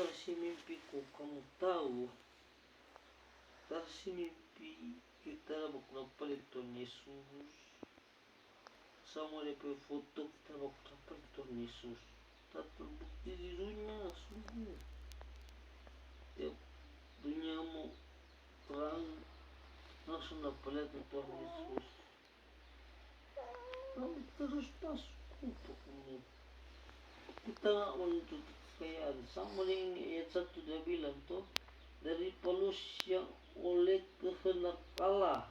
versi mimpiku, kamu tahu versi mimpi kita bakal dapat Tuhan Yesus sama DP foto, kita bakal dapat Tuhan Yesus. Tak terbukti di dunia, sungguh tiap dunia mau terang langsung dapat lihat Tuhan Yesus. Kamu terus masuk kamu. Kita nggak menuntut kekayaan. Sama dengan ayat 1 dia bilang tuh, dari polus yang oleh kehendak Allah.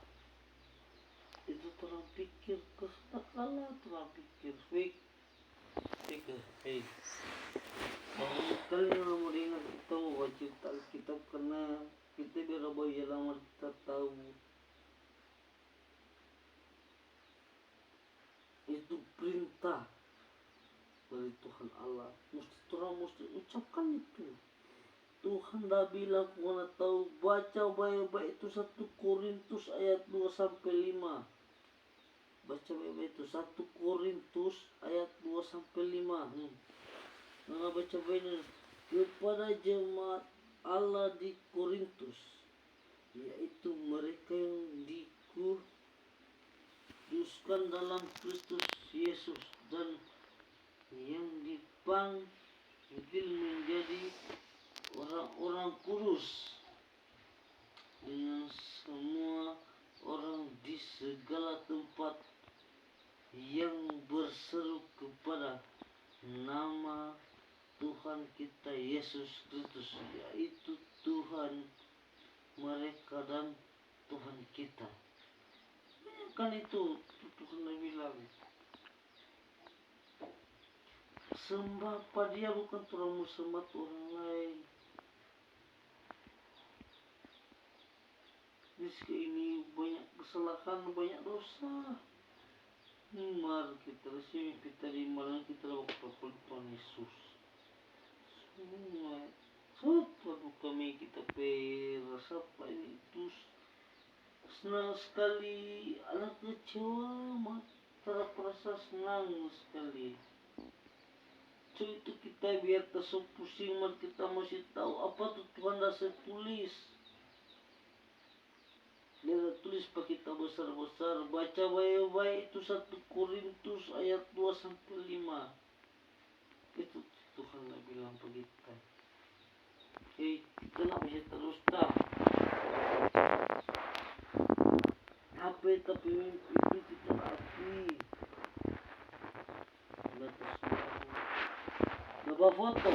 Itu orang pikir kehendak Allah, orang pikir fake. Hey, banyak sekali yang mau dengar kita mau baca Alkitab karena kita biar bayi lama kita tahu itu perintah dari Tuhan Allah. Mesti ucapkan itu. Tuhan dah bilang kau tahu, baca baik-baik itu 1 Korintus ayat 2 sampai 5. Baca baik-baik itu 1 Korintus ayat 2 sampai 5. Nah, baca baik kepada jemaat Allah di Korintus, yaitu mereka yang dikuduskan dalam Kristus Yesus dan yang dipanggil menjadi orang-orang kudus, dengan semua orang di segala tempat yang berseru kepada nama Tuhan kita Yesus Kristus, yaitu Tuhan mereka dan Tuhan kita. Kan itu Tuhan bilang, sembah pada Dia, bukan orang sembah orang lain. Ini banyak kesalahan, banyak dosa. Mari kita resmi kita di malam kita dapat Tuhan Yesus. Semua satu kami kita perasa ini itu senang sekali, anak kecewa terasa senang sekali. So itu kita biar tak pusing, kita masih tahu apa tuh Tuhan dah tulis. Dia dah tulis pakai kita besar-besar. Baca baik-baik itu 1 Korintus ayat 2 sampai 5. Itu Tuhan dah bilang bagi kita. Kita nak bisa terus dah. Apa tapi mimpi itu kita akui. Dapat foto.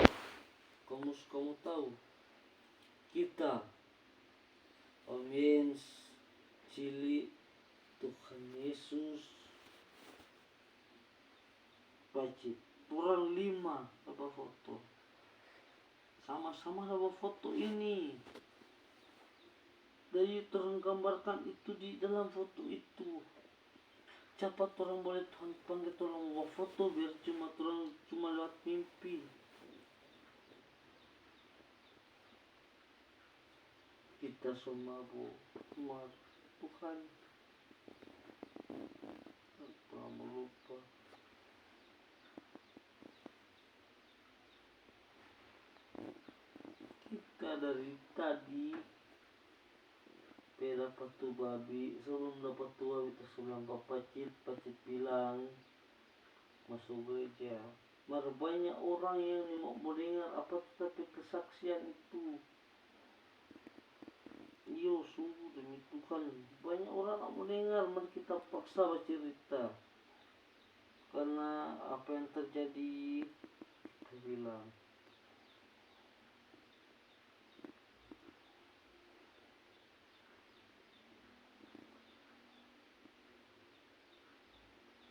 Kamu tahu. Kita Amin. Cili Tuhan Yesus Pacit kurang 5 dapat foto. Sama-sama dapat foto ini. Dari orang gambarkan itu di dalam foto itu. Cepat orang boleh Tuhan panggil orang bawa foto biar cuma lewat mimpi. Kita semua Tuhan pernah melupa. Kita dari tadi dapat tu babi, sebelum dapat tu babi sebelum Pacit bilang masuk gereja. Mar banyak orang yang mau mendengar apa tetapi kesaksian itu. Yo, sungguh demi Tuhan, banyak orang nak mendengar, mari kita paksa bercerita. Karena apa yang terjadi, saya bilang.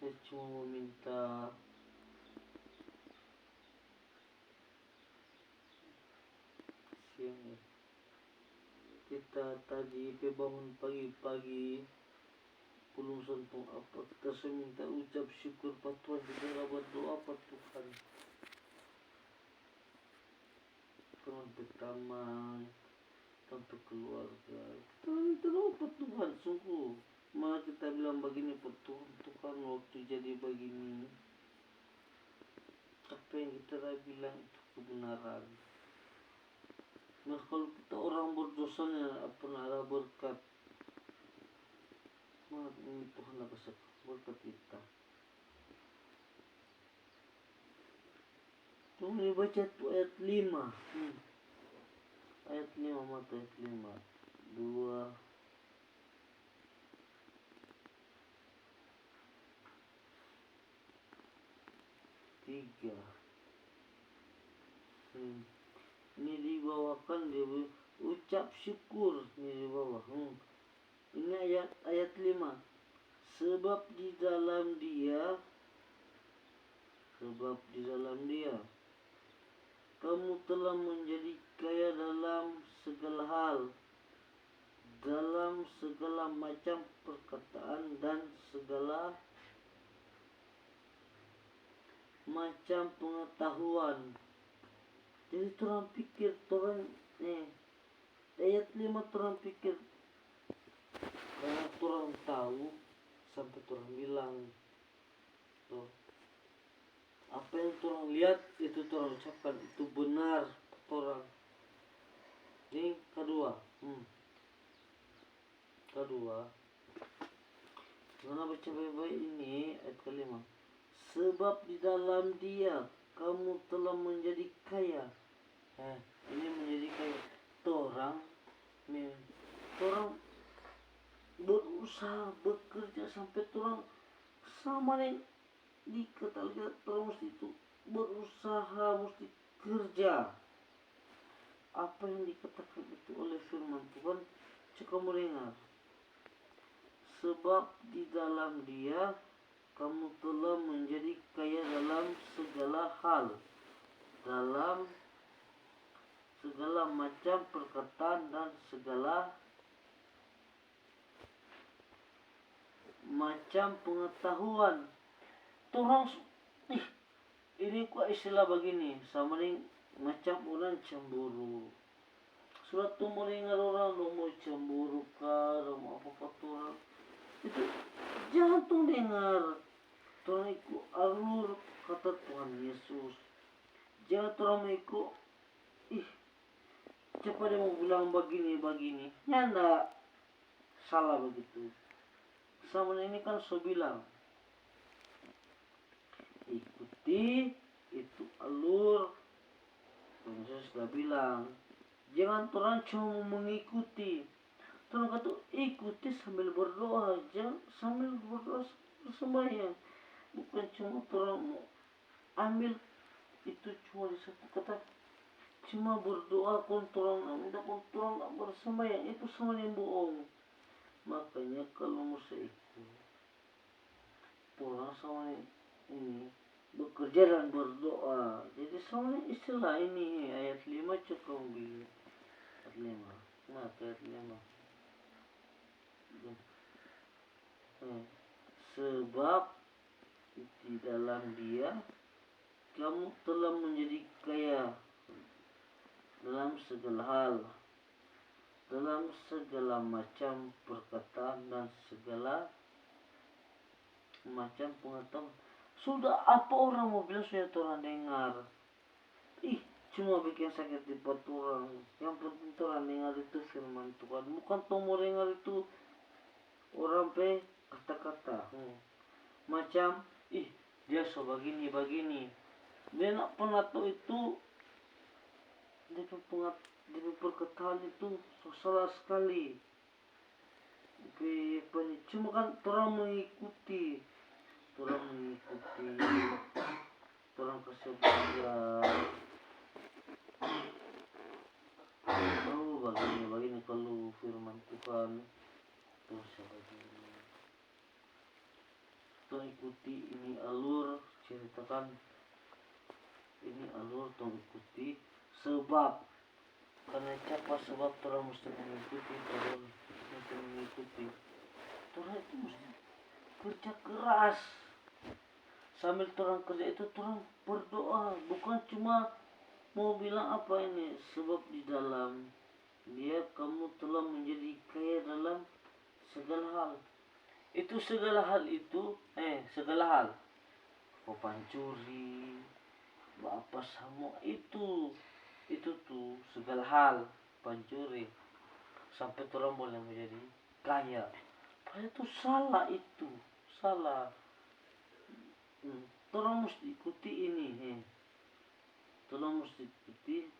Saya cuma meminta siang. Kita tadi bangun pagi-pagi belum sentuh apa, kita minta ucap syukur pada Tuhan, kita berdoa pada Tuhan. Tuhan pertama tanpa keluarga, kita minta doa pada Tuhan. Sungguh malah kita bilang begini pada Tuhan, waktu jadi begini apa yang kita dah bilang itu kebenaran. Nah, kalau kita orang berdosa pun ada berkat. Ini Tuhan lah kasih berkat kita. Tunggu dibaca tuh ayat 5. Ayat 5 mata ayat 5. 2 3. Ini dibawakan dia ucap syukur ini di bawah. Ini ayat 5. Sebab di dalam dia kamu telah menjadi kaya dalam segala hal, dalam segala macam perkataan dan segala macam pengetahuan. Jadi orang pikir ayat 5 orang pikir karena orang tahu sampai orang bilang tuh apa yang orang lihat itu orang ucapkan itu benar orang. Ini kedua mana baca baik-baik ini ayat kelima. Sebab di dalam dia kamu telah menjadi kaya. Ini menjadi kaya. Orang berusaha bekerja sampai orang sama nih di kata-kata orang mesti itu berusaha, mesti kerja. Apa yang dikatakan itu oleh firman Tuhan, coba mendengar. Sebab di dalam dia kamu telah menjadi kaya dalam segala hal, dalam segala macam perkataan dan segala macam pengetahuan. Orang ini kok istilah begini, sama nih macam orang cemburu. Surat tu mendengar orang mau cemburu kah, mau apa orang itu jangan tuh dengar. Tuhan ikut alur kata Tuhan Yesus. Jangan orang ikut siapa dia mau bilang begini. Ya enggak salah begitu. Sama ini kan so bilang ikuti itu alur. Yesus sudah bilang jangan orang cuma mengikuti. Tuhan kata ikuti sambil berdoa, jangan sambil berdoa bersembahyang. Bukan cuma orang mau ambil itu cuma di satu kata cuma berdoa kontrol tak bersembahyang, itu sama yang bohong. Makanya kalau mau ikut orang sama ini bekerja dan berdoa. Jadi sama istilah ini ayat 5 cukup bilang ayat 5. Maka ayat 5. Sebab di dalam dia kamu telah menjadi kaya dalam segala hal, dalam segala macam perkataan dan segala macam pengetahuan. Sudah apa orang mau bilang sudah orang dengar. Cuma bikin sakit di perut orang. Yang penting orang dengar itu firman Tuhan. Bukan mau dengar itu orang kata-kata. Macam dia so begini. Dia nak pernah tahu itu dia perkataan itu salah sekali. Cuma kan orang mengikuti, orang kasih belajar. Begini kalau firman Tuhan terus begini. Tuhan ikuti ini alur, ceritakan ini alur Tuhan ikuti. Sebab karena siapa sebab orang mesti mengikuti Tuhan itu mesti kerja keras. Sambil orang kerja itu orang berdoa, bukan cuma mau bilang apa ini. Sebab di dalam dia kamu telah menjadi kaya dalam segala hal. Itu segala hal itu segala hal. Kau pancuri, apa semua itu tuh segala hal. pancuri sampai orang boleh menjadi kaya. Padahal itu salah, itu salah. Orang mesti ikuti ini. Orang mesti ikuti.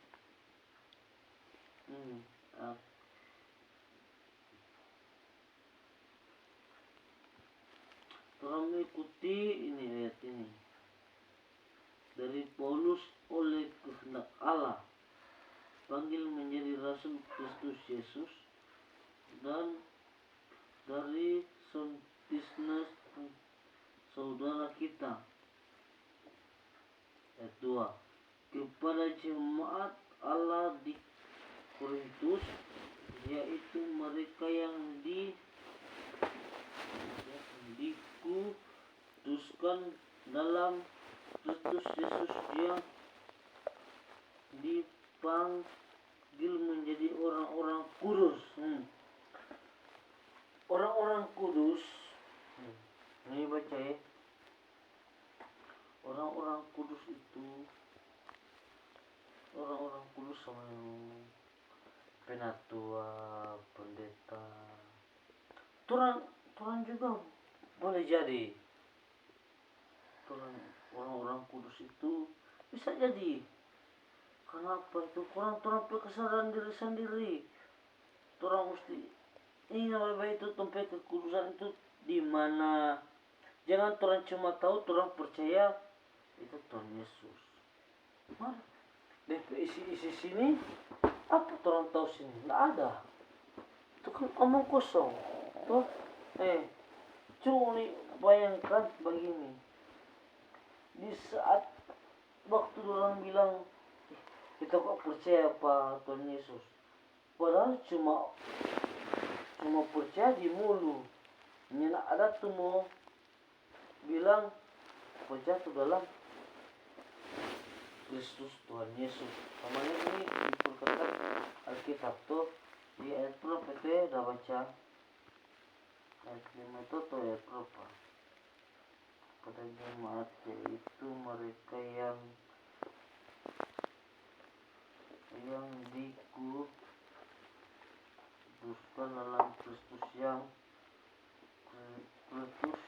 Orang mengikuti ini ayat ini dari Paulus oleh kehendak Allah panggil menjadi rasul Kristus Yesus, dan dari Sontisnes saudara kita. Ayat 2, kepada jemaat Allah di Korintus, yaitu mereka yang dikuduskan dalam Kristus Yesus, yang dipanggil menjadi orang-orang kudus. Orang-orang kudus, ini baca ya. Orang-orang kudus itu, orang-orang kudus sama yang penatua, pendeta. Turan juga boleh jadi. Orang-orang kudus itu bisa jadi. Kenapa itu? Kurang kesadaran diri sendiri. Orang mesti ini baik itu tempat kekudusan itu di mana. Jangan orang cuma tahu, orang percaya itu Tuhan Yesus. Mana? Isi sini apa orang tahu sini? Nggak ada. Itu kan omong kosong. Tuh, cuma nih bayangkan begini. Di saat waktu orang bilang kita kok percaya apa Tuhan Yesus, padahal cuma percaya di mulut. Nyana ada tuh mau bilang percaya tuh dalam Kristus Tuhan Yesus. Namanya ini diperkatakan Alkitab tuh di ayat berapa itu ya, udah baca ayat 5 itu tuh ayat berapa? Pada jemaat, yaitu mereka yang dikuduskan dalam Kristus, yang Kristus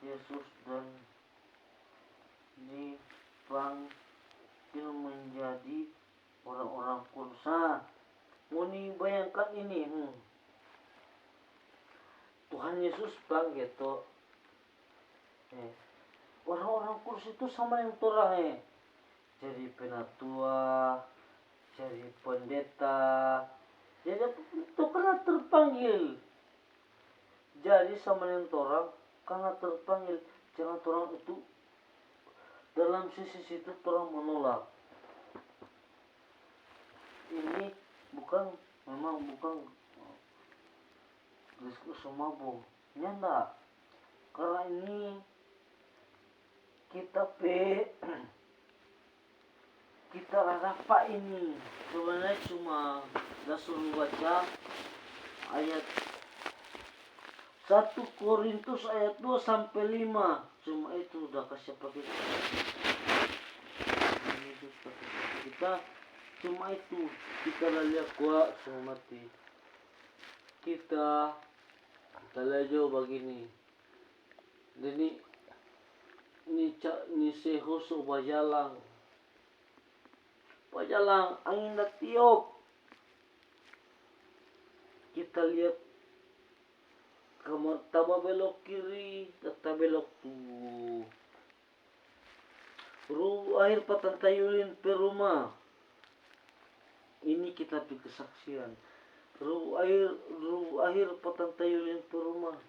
Yesus, dan dipanggil menjadi orang-orang kudus. Mau bayangkan ini, Tuhan Yesus panggil tuh orang-orang kudus itu sama yang orang jadi penatua, jadi pendeta, jadi itu karena terpanggil. Jadi sama yang orang karena terpanggil. Jangan orang itu dalam sisi situ orang menolak. Ini memang bukan diskusi mabuk, nyanda. Karena ini kita apa ini sebenarnya cuma disuruh baca ayat 1 Korintus ayat 2 sampai 5. Cuma itu udah kasih pakai kita. Cuma itu kita lihat kuat semua mati. Kita lihat jauh begini. Jadi ni sehusu bajalang angin dah tiup. Kita lihat kamar taba belok kiri, tata belok tuh. Air patantayulin per rumah. Ini kita pergi kesaksian. Air patantayulin per rumah.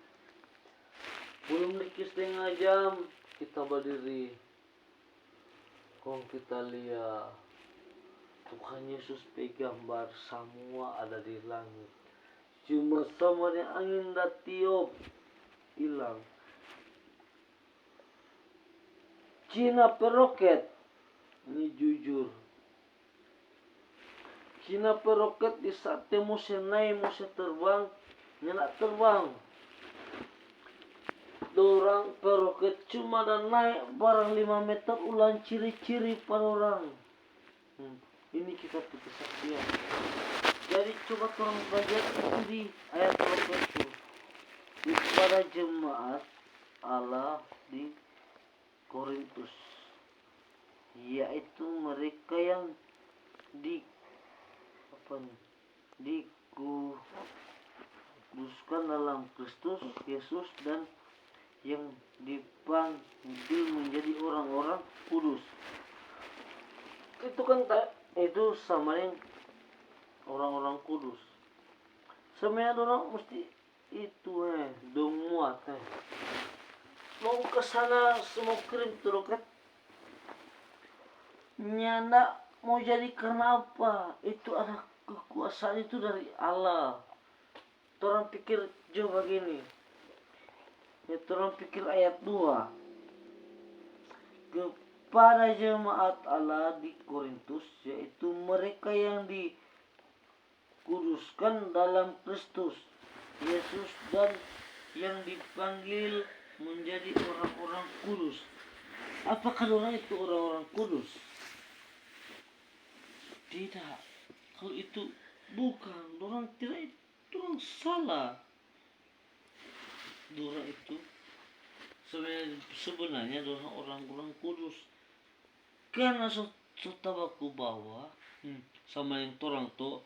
Belum lagi setengah jam kita berdiri. Kong kita lihat Tuhan Yesus pegang bar, semua ada di langit. Cuma sama yang angin dah tiup hilang. Cina peroket, ini jujur. Cina peroket di saat musim naik, musim terbang, nyala terbang. Dorang peroket cuma dan naik barang 5 meter, ulang ciri-ciri pada orang. Ini kita tuh kesaksian. Jadi coba tolong belajar itu di ayat 20 kepada jemaat Allah di Korintus, yaitu mereka yang dikuduskan dalam Kristus Yesus dan yang dipanggil menjadi orang-orang kudus. Itu kan itu sama yang orang-orang kudus. Sebenarnya orang mesti itu dong muat mau ke sana semua kirim terokat nyanda mau jadi karena apa? Itu ada kekuasaan itu dari Allah. Orang pikir coba begini. Ya orang pikir ayat 2. Kepada jemaat Allah di Korintus, yaitu mereka yang dikuduskan dalam Kristus Yesus dan yang dipanggil menjadi orang-orang kudus. Apakah orang itu orang-orang kudus? Tidak. Kalau itu bukan, orang tidak, itu orang salah. Orang itu sebenarnya orang-orang kudus. Karena tabaku bawa sama yang torang tuh,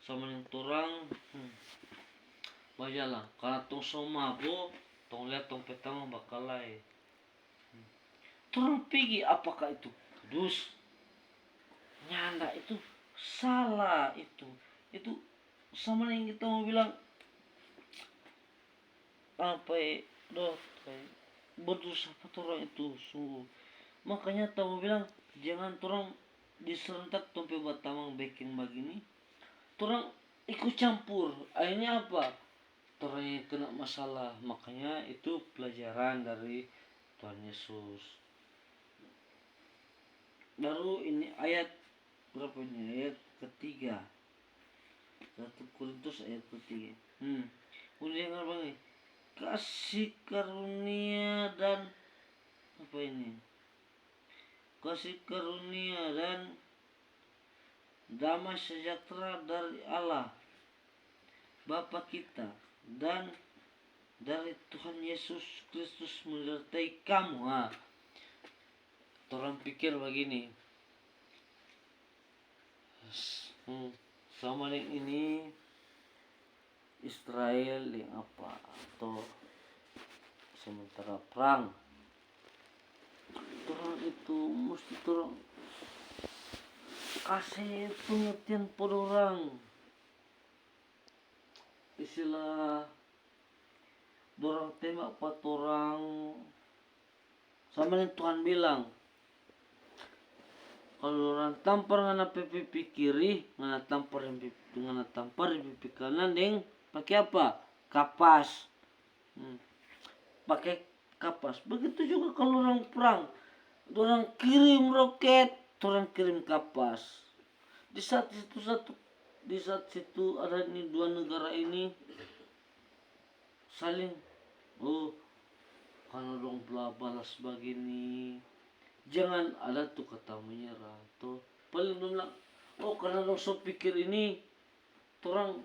sama yang torang bajalan. Karena tong somabo, tong lihat tong petang bakalai. Torang pergi apakah itu kudus? Nyanda itu salah itu sama yang kita mau bilang apa berdosa apa orang itu sungguh. Makanya tahu bilang jangan orang diserentak tompe batamang baking begini, orang ikut campur, akhirnya apa? Orang kena masalah. Makanya itu pelajaran dari Tuhan Yesus. Baru ini ayat berapa ini? Ayat ketiga. 1 Korintus ayat ketiga. Kemudian apa nih? Kasih karunia dan apa ini? Kasih karunia dan damai sejahtera dari Allah Bapa kita dan dari Tuhan Yesus Kristus menyertai kamu. Orang pikir begini, sama yang ini Israel yang apa atau sementara perang, orang itu mesti orang kasih pengertian pada orang. Istilah dorang tembak pada orang sama yang Tuhan bilang, kalau orang tampar ngana pipi kiri, ngana tampar di pipi kanan, deng pakai apa? Kapas. Pakai kapas. Begitu juga kalau orang perang, orang kirim roket, orang kirim kapas. Di saat situ ada ini dua negara ini saling kalau dong balas begini, jangan ada tuh kata menyerah tuh. Paling dong bilang, karena dong so pikir ini orang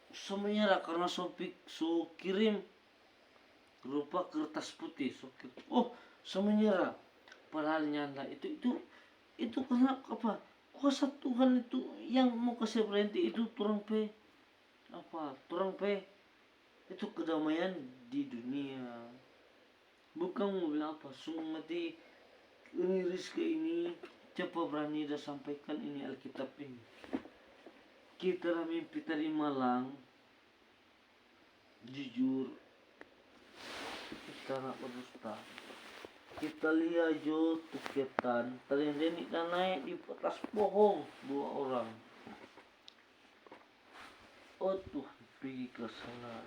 so menyerah karena so kirim berupa kertas putih, so menyerah. Padahal nyanda itu karena apa? Kuasa Tuhan itu yang mau kasih berhenti itu turang itu kedamaian di dunia. Bukan mau bilang apa, sungguh mati ini Rizka ini cepat berani dah sampaikan ini Alkitab ini. Kita mimpi tadi malang, jujur kita nak berdusta. Kita lihat jo tuketan tadi Deni dan naik di atas pohon 2 orang. Tuh pergi ke sana.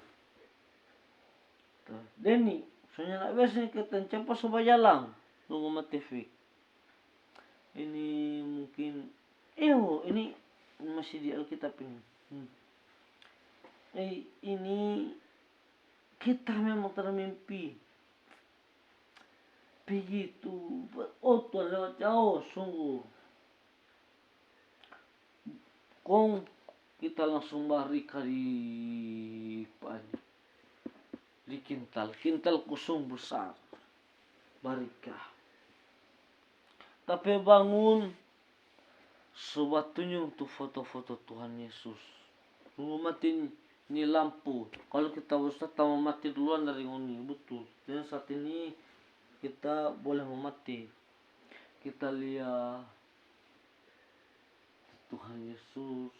Deni, soalnya nak biasa kita cepat sobat jalan nunggu mati TV. Ini mungkin ini masih di Alkitab ini. Ini kita memang termimpi begitu. Tuhan lewat jauh sungguh. bokong, kita langsung lari di di kintal kosong besar, barika. Tapi bangun, sobat tunjuk tuh foto-foto Tuhan Yesus. Tunggu mati ini lampu. Kalau kita Ustaz mau mati duluan dari ini, betul. Dan saat ini kita boleh mati. Kita lihat Tuhan Yesus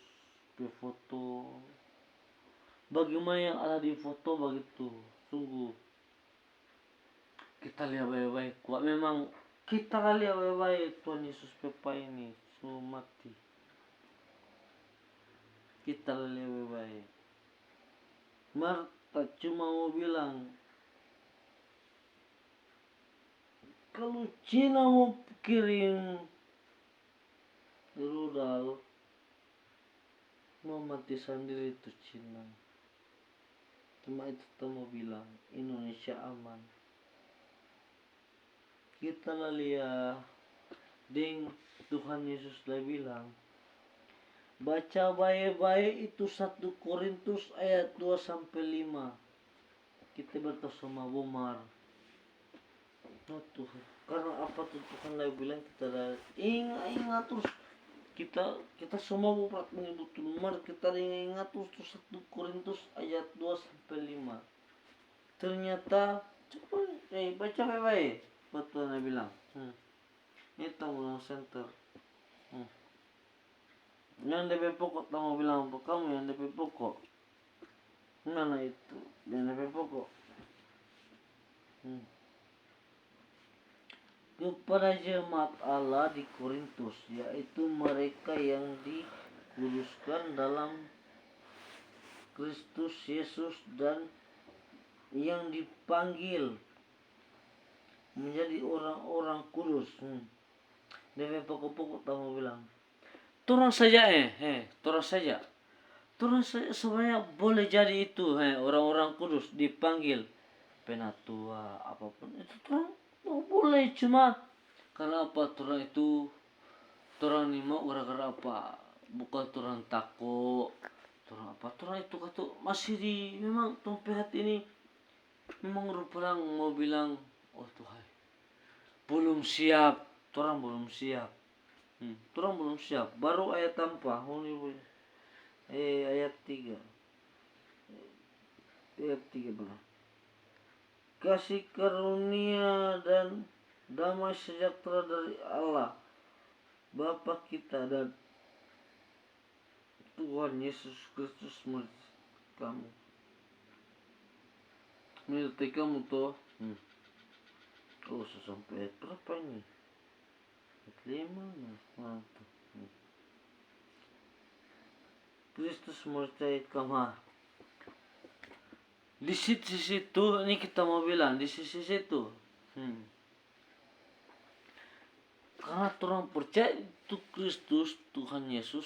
di foto. Bagaimana yang ada di foto begitu, sungguh kita lihat baik-baik. Kuat memang kita lihat baik-baik Tuhan Yesus Pepa ini semua mati. Kita lihat baik-baik. Marta cuma mau bilang, kalau Cina mau kirim rudal, mau mati sendiri itu Cina. Cuma itu kita mau bilang Indonesia aman. Kita lihat ding Tuhan Yesus lah bilang, baca baik-baik itu 1 Korintus ayat 2-5. Kita bertemu sama Bomar. Oh Tuhan, karena apa tuh Tuhan lah bilang kita ingat terus. Kita semua berat menyebut nomor, kita ingat terus 1 Korintus ayat 2-5. Ternyata coba baca baik-baik. Betul dia bilang. Ini tamu center. Yang DP pokok tamu bilang untuk kamu yang DP pokok. Mana itu? Yang DP pokok. Kepada jemaat Allah di Korintus, yaitu mereka yang dikuduskan dalam Kristus Yesus dan yang dipanggil menjadi orang-orang kudus. DP pokok-pokok tamu bilang, Torang saja sebenarnya boleh jadi itu orang-orang kudus dipanggil penatua apapun itu torang boleh, cuma karena apa torang ini mau gara-gara apa, bukan torang takut, torang apa, torang itu kata masih di memang tempat ini memang rupalang mau bilang oh Tuhan belum siap, torang belum siap. Torang belum siap. Baru ayat tanpa ayat 3. Ayat 3 benar. Kasih karunia dan damai sejahtera dari Allah Bapa kita dan Tuhan Yesus Kristus menyertai kamu. Menyertai kamu toh. Oh sampai ayat berapa ini? 5. Mantap. Kristus menyertai kamu. Di situ ini kita mau bilang di sisi situ. Karena orang percaya itu Kristus Tuhan Yesus.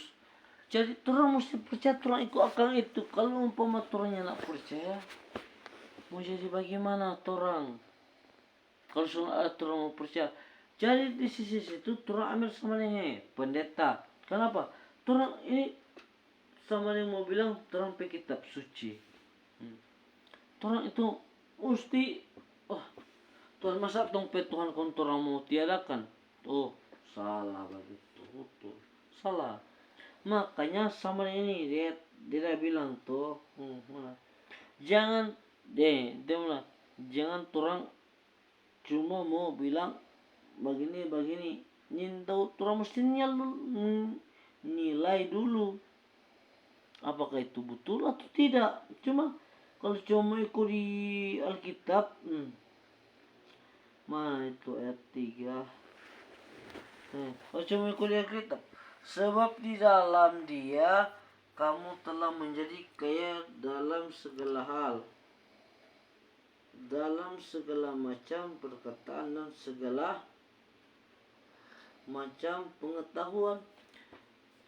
Jadi orang mesti percaya orang ikut akan itu. Kalau umpama orangnya nak percaya, mau jadi bagaimana orang? Kalau orang mau percaya, jadi di sisi situ orang ambil sama dengan pendeta. Kenapa? Orang ini sama yang mau bilang orang pakai kitab suci. Orang itu mesti Tuhan masa tong Tuhan kon orang mau tiadakan. Salah begitu. Betul. Salah. Makanya sama ini dia bilang tuh jangan dia bilang jangan orang cuma mau bilang begini nyintau orang mesti nilai dulu apakah itu betul atau tidak. Cuma kalau cuma ikut di Alkitab mana itu ayat 3. Kalau cuma ikut di Alkitab, sebab di dalam Dia kamu telah menjadi kaya dalam segala hal, dalam segala macam perkataan dan segala macam pengetahuan.